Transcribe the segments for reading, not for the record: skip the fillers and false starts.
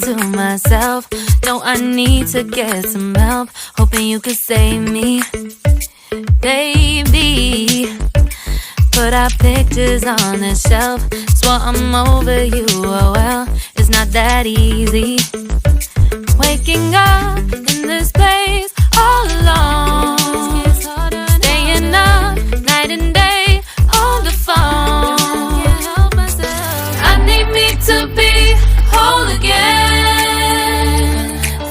to myself. No, I need to get some help. Hoping you could save me, baby. Put our pictures on the shelf. Swore I'm over you, oh well, it's not that easy. Waking up in this place all alone, staying up night and day on the phone. I need me to be whole again.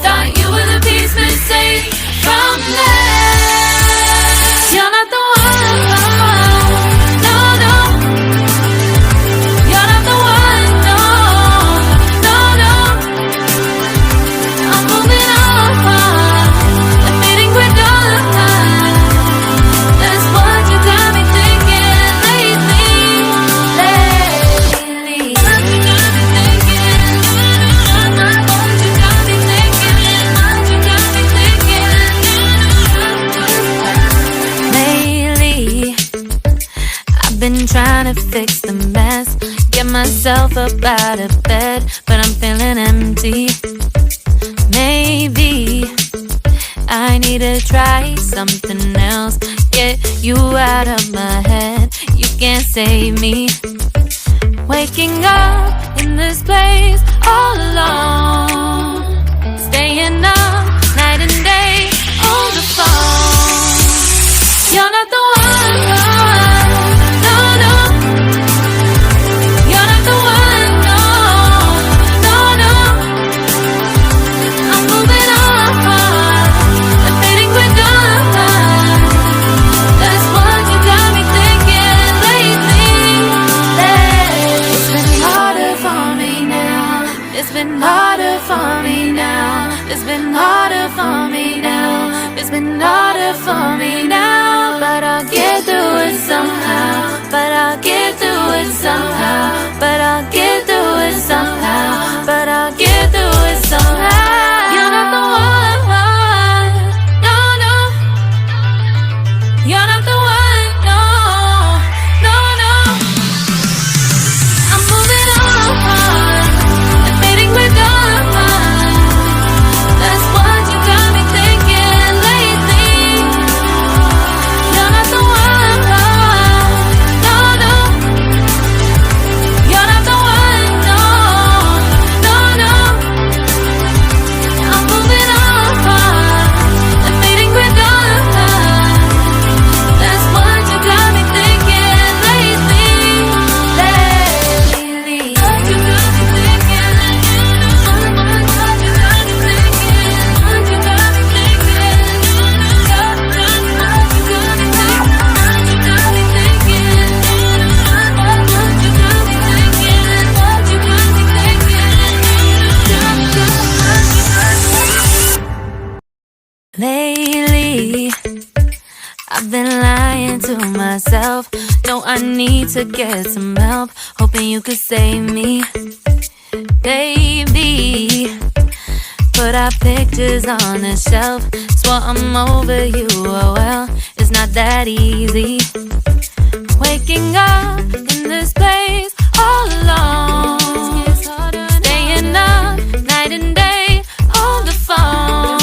Thought you were the piece missing from that. You're not the one, no, no. You're not the one, no, no, no. I'm moving on, the meeting we're done. That's what you got me thinking lately. What you got me thinking? What you got me thinking? What you got me thinking? Lately, I've been trying to fix the mess, get myself up out of bed, but I'm feeling empty. Maybe I need to try something else. Get you out of my head, you can't save me. Waking up in this place all alone, staying up night and day on the phone. You're not the one, no, no. You're not the one, no, no, no. I'm moving on, the meeting we're done. That's what you got me thinking lately. It's been harder for me now. It's been harder for me now. It's been harder for me now. It's been harder for me now. But I'll get through it somehow. But I'll get through it somehow. But I'll get through it somehow. But I'll get through it somehow. You're not the one, no, no. You're not the one, no, no, no. I'm moving on, the meeting we're done. That's what you got me thinking lately. You're not the one, no, no. You're not the one, no, no, no. I'm moving on, the meeting we're done. That's what you got me thinking lately. What you got me thinking? What you got me thinking? What you got me thinking? What you got me thinking? What you got me thinking? What you got me thinking? Lately, I've been lying to myself. No, I need to get some help. Hoping you could save me, baby. Put our pictures on the shelf. Swore I'm over you, oh well, it's not that easy. Waking up in this place all alone, staying up night and day on the phone.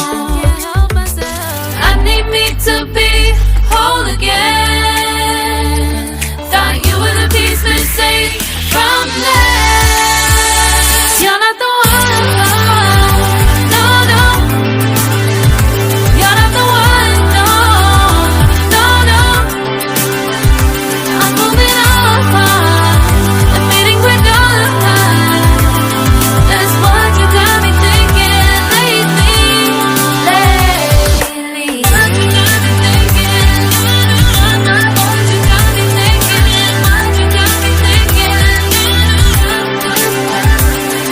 I need me to be whole again. Thought you were the piece missing from that. You're not the one, no, no. You're not the one, no, no, no. I'm moving on, the meeting we're done. That's what you got me thinking lately. What you got me thinking? What you got me thinking? What you got me thinking?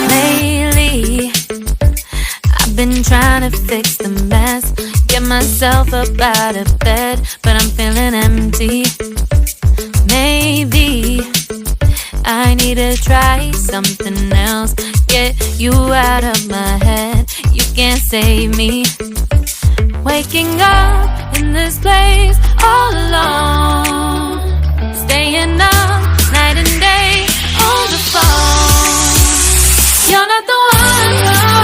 Lately, I've been trying to fix the mess, get myself up out of bed, but I'm feeling empty. Maybe I need to try something else. Get you out of my head, you can't save me. Waking up in this place all alone, staying up night and day on the phone. You're not the one.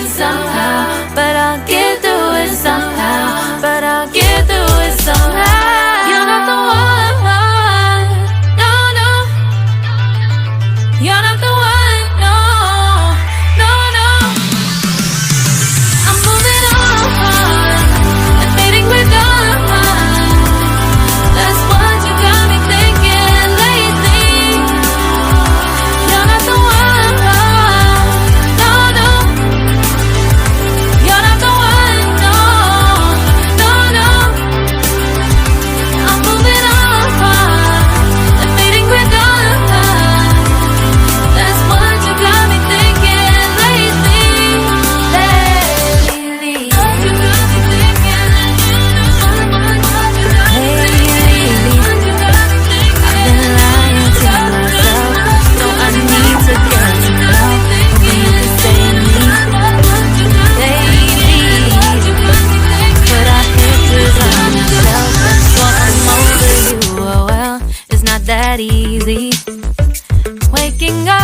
it somehow, but I'll get through it somehow, but I'll get through it somehow. You're not the one, no, no. You're not the one, no, no, no. I'm moving on and fading with dawn. That's what you got me thinking lately. You're not the one, no, no. You're not the one, no, no, no. I'm moving on and fading with dawn. That's what you got me thinking lately. Lately, you got me thinking. I've been lying to myself, so I need to get to know who you can say me. Lately, put our pictures on the shelf, so I'm over you. Oh well, it's not that easy. Waking up